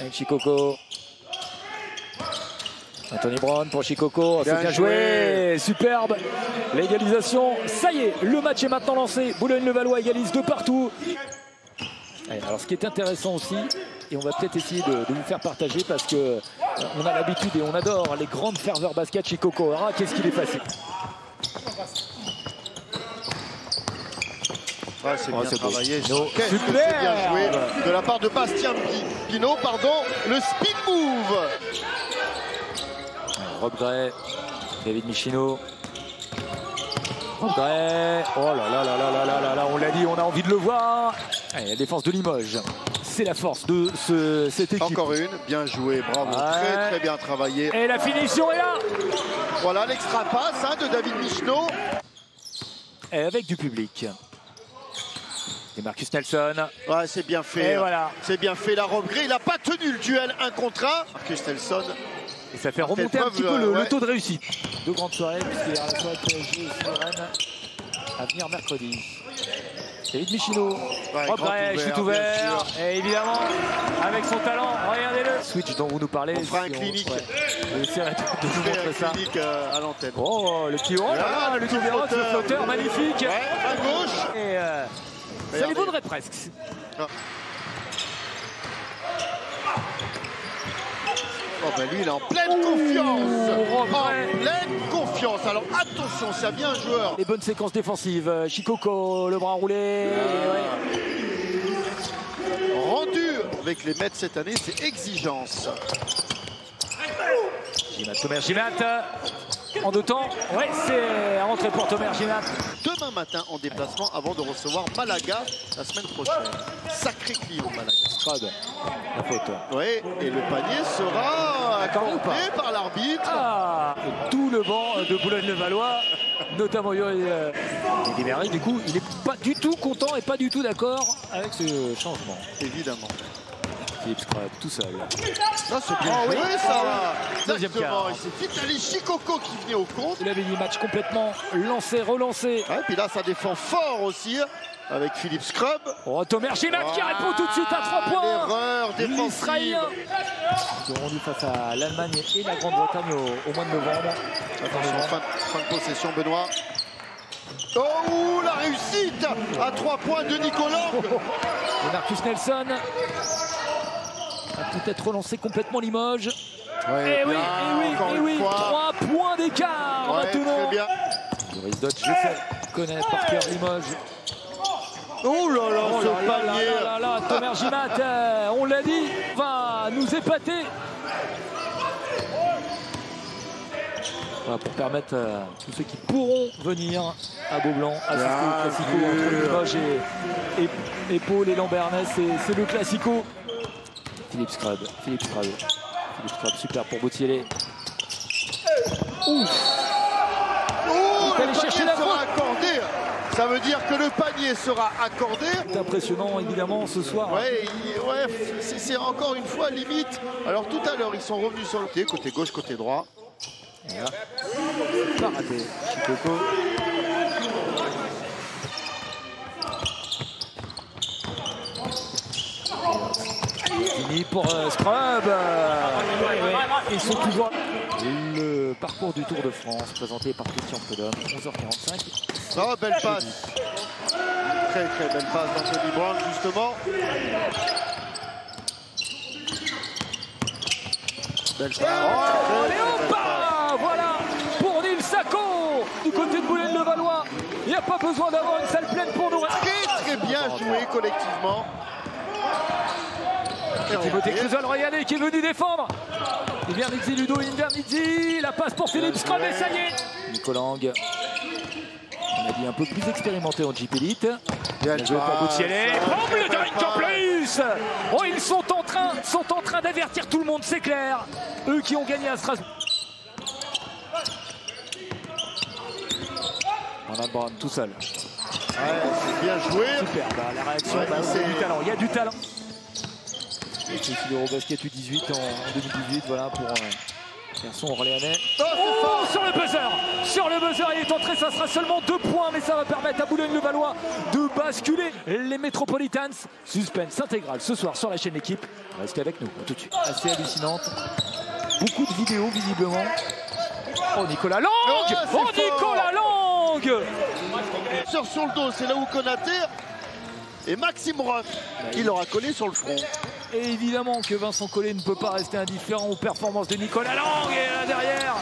avec Shikoko. Anthony Brown pour Shikoko, c'est bien joué, superbe. L'égalisation, ça y est, le match est maintenant lancé. Boulogne-le-Valois égalise de partout. Allez, alors ce qui est intéressant aussi, et on va peut-être essayer de vous faire partager parce que on a l'habitude et on adore les grandes ferveurs basket Shikoko. Ah, qu'est-ce qu'il est facile. Ouais, c'est bien travaillé. Super bien joué de la part de Bastien Pinault, pardon. Le speed move. Rob Gray, David Michino. Rob Gray. Oh là là là là là là là, on l'a dit, on a envie de le voir. Allez, la défense de Limoges. C'est la force de cette équipe. Encore une, bien joué, bravo, très très bien travaillé. Et la finition est là. Voilà l'extra passe de David Michino. Et avec du public. Et Marcus Nelson. Ouais, c'est bien fait. Et voilà. C'est bien fait, la Rob Gray. Il n'a pas tenu le duel 1 contre 1. Marcus Nelson. Et ça fait remonter un petit peu le taux de réussite. Deux grandes soirées, puisqu'il y a la soirée PSG et Rennes à venir mercredi. David Michino, Rob Gray, chute ouvert, et évidemment, avec son talent, regardez-le. Switch dont vous nous parlez. On fera un clinique. On essaierait de vous montrer ça. Clinique à l'antenne. Oh, le petit le petit flotteur magnifique. Ouais, à gauche. Et ça les vaudrait presque. Oh ben lui il est en pleine confiance. En pleine confiance. Alors attention, c'est bien un joueur. Les bonnes séquences défensives. Shikoko, le bras enroulé. Rendu avec les Mets cette année, c'est exigence. Tomer Gimat en deux temps. Ouais, c'est rentré pour Tomer Gimat. Demain matin en déplacement avant de recevoir Malaga la semaine prochaine. Sacré client Malaga. Strad, la faute. Oui, et le panier sera accordé par l'arbitre. Ah, tout le banc de Boulogne-le-Valois, notamment Yuri du coup, il n'est pas du tout content et pas du tout d'accord avec ce changement. Évidemment. Philippe Scrub tout seul. Ça c'est bien joué, ça. Deuxième quart. Et c'est Vitali Shikoko qui venait au compte. Il avait dit match complètement lancé, relancé. Ouais, puis là ça défend fort aussi avec Philippe Scrub. Oh, Tomer Gimat qui répond tout de suite à 3 points. L'erreur défensive. L'Israélien. Ils ont rendu face à l'Allemagne et la Grande-Bretagne au mois de novembre. Attention, fin de possession, Benoît. Oh, la réussite à 3 points de Nicolas. Et Marcus Nelson a peut-être relancé complètement Limoges. Ouais, et oui, 3 points d'écart maintenant. Très bien. Boris Dodge, je sais, connaît par cœur Limoges. Oh là là, ce panier. Tomer Gimat, on l'a dit, va nous épater. Voilà, pour permettre à tous ceux qui pourront venir à Beaublanc assister au Classico entre Limoges et Pau et Lambernais, c'est le Classico. Philippe Scrub, super pour Boutielé. Le panier sera accordé. Ça veut dire que le panier sera accordé. C'est impressionnant évidemment ce soir. Ouais, c'est encore une fois limite. Alors tout à l'heure ils sont revenus sur le côté gauche, côté droit. Voilà. Pas raté, Shikoko. Fini pour Scrub. Ils sont toujours le parcours du Tour de France présenté par Christian Prudhomme, 11h45. Oh, belle passe. Très très belle passe d'Anthony Brown justement. Belle passe. Voilà pour Nils Sako du côté de Boulogne-le-Valois. Il n'y a pas besoin d'avoir une salle pleine pour nous. Très bien joué collectivement. Timothée Cruzol, regardez, qui est venu défendre. Invernizzi, Ludo Invernizzi. La passe pour Philippe Scrub et ça y est. Nicolang. On a dit un peu plus expérimenté en Jeep Elite. Bien joué pour Boutielé. Oh, le drink en plus. Oh, ils sont en train d'avertir tout le monde, c'est clair. Eux qui ont gagné à Strasbourg. On a Brown tout seul. Ouais, c'est bien joué. Super, la réaction, c'est du talent. Il y a du talent. Et c'est l'Eurobasket U18 en 2018, voilà, pour Garçon orléanais. Oh, sur le buzzer! Sur le buzzer, il est entré, ça sera seulement 2 points, mais ça va permettre à Boulogne-le-Valois de basculer les Metropolitans. Suspense intégral ce soir sur la chaîne L'équipe. Restez avec nous, tout de suite. Assez hallucinante. Beaucoup de vidéos, visiblement. Oh, Nicolas Lang! Oh, Nicolas Lang! Sur le dos, c'est là où Konaté et Maxime Roth qui l'aura collé sur le front. Et évidemment que Vincent Collet ne peut pas rester indifférent aux performances de Nicolas Lang. Et là derrière,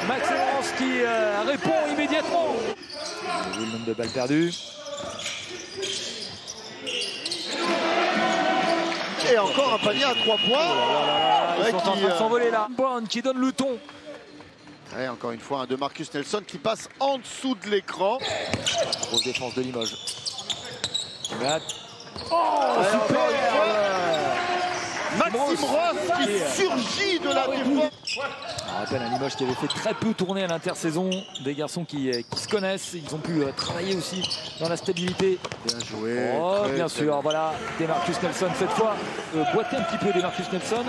Maxime Roth qui répond immédiatement. On a vu le nombre de balles perdues. Et encore un panier à 3 points. Ils sont en train de s'envoler là. Brown qui donne le ton. Et encore une fois, un de Marcus Nelson qui passe en dessous de l'écran. Grosse défense de Limoges. Oh, super! Maxime Roth qui surgit de la défense. On rappelle un Limoges qui avait fait très peu tourner à l'intersaison. Des garçons qui se connaissent. Ils ont pu travailler aussi dans la stabilité. Bien joué. Oh, bien sûr, voilà. Des Marcus Nelson cette fois. Boiter un petit peu des Marcus Nelson.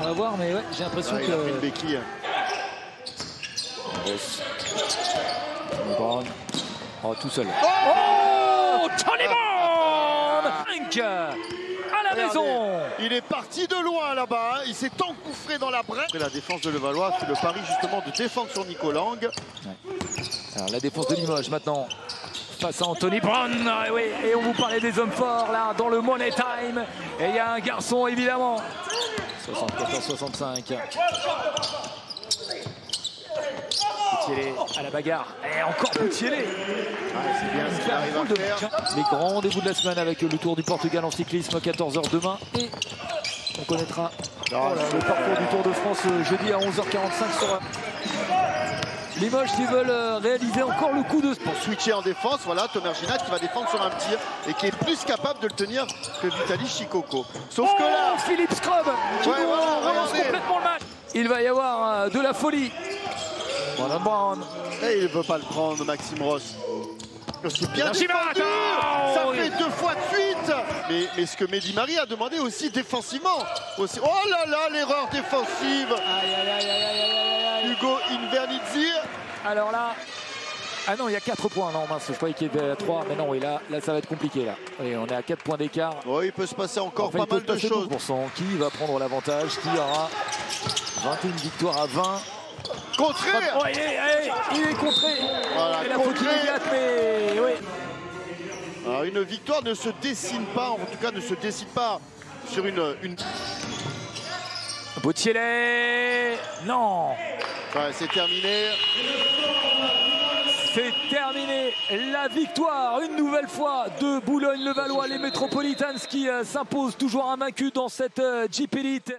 On va voir, mais ouais, j'ai l'impression Il a pris une béquille. Brown. Oh, tout seul. Oh, Tony Brown! À la maison. Il est parti de loin là-bas. Il s'est engouffré dans la brèche. Après, la défense de Levallois fait le pari justement de défendre sur Nico Lang. Ouais. Alors la défense de Limoges maintenant face à Anthony Brown. Ah, oui. Et on vous parlait des hommes forts là dans le Money Time. Et il y a un garçon évidemment. 74-65. Poutielé à la bagarre. Et encore Poutielé. C'est bien ce qu'il arrive à faire. Les grands rendez-vous de la semaine avec le Tour du Portugal en cyclisme, 14h demain. Et on connaîtra le parcours du Tour de France jeudi à 11h45 sur Limoges qui veulent réaliser encore le coup de... Pour switcher en défense, voilà, Tomer Ginac qui va défendre sur un tir et qui est plus capable de le tenir que Vitaly Chikoko. Sauf que là... Philippe Scrub qui relance complètement le match. Il va y avoir de la folie. Voilà Brown. Et il ne veut pas le prendre, Maxime Ross. C'est bien défendu. Ça fait 2 fois de suite. Mais ce que Mehdi Mari a demandé aussi défensivement. Aussi. Oh là là, l'erreur défensive. Hugo Invernizzi. Alors là... Ah non, il y a 4 points. Non, mince, je croyais qu'il y avait 3. Mais non, et là, ça va être compliqué. Là. Et on est à 4 points d'écart. Oh, il peut se passer encore pas mal de choses. 12%. Qui va prendre l'avantage? Qui aura 21 victoires à 20? Contré. Oh, il est contré. Voilà, et la faute immédiate, mais oui. Alors, une victoire ne se dessine pas, en tout cas ne se décide pas sur une... Poutielé. Non. Ouais, c'est terminé. C'est terminé. La victoire, une nouvelle fois, de Boulogne-le-Valois. Les Metropolitans qui s'imposent toujours invaincus dans cette Jeep Elite.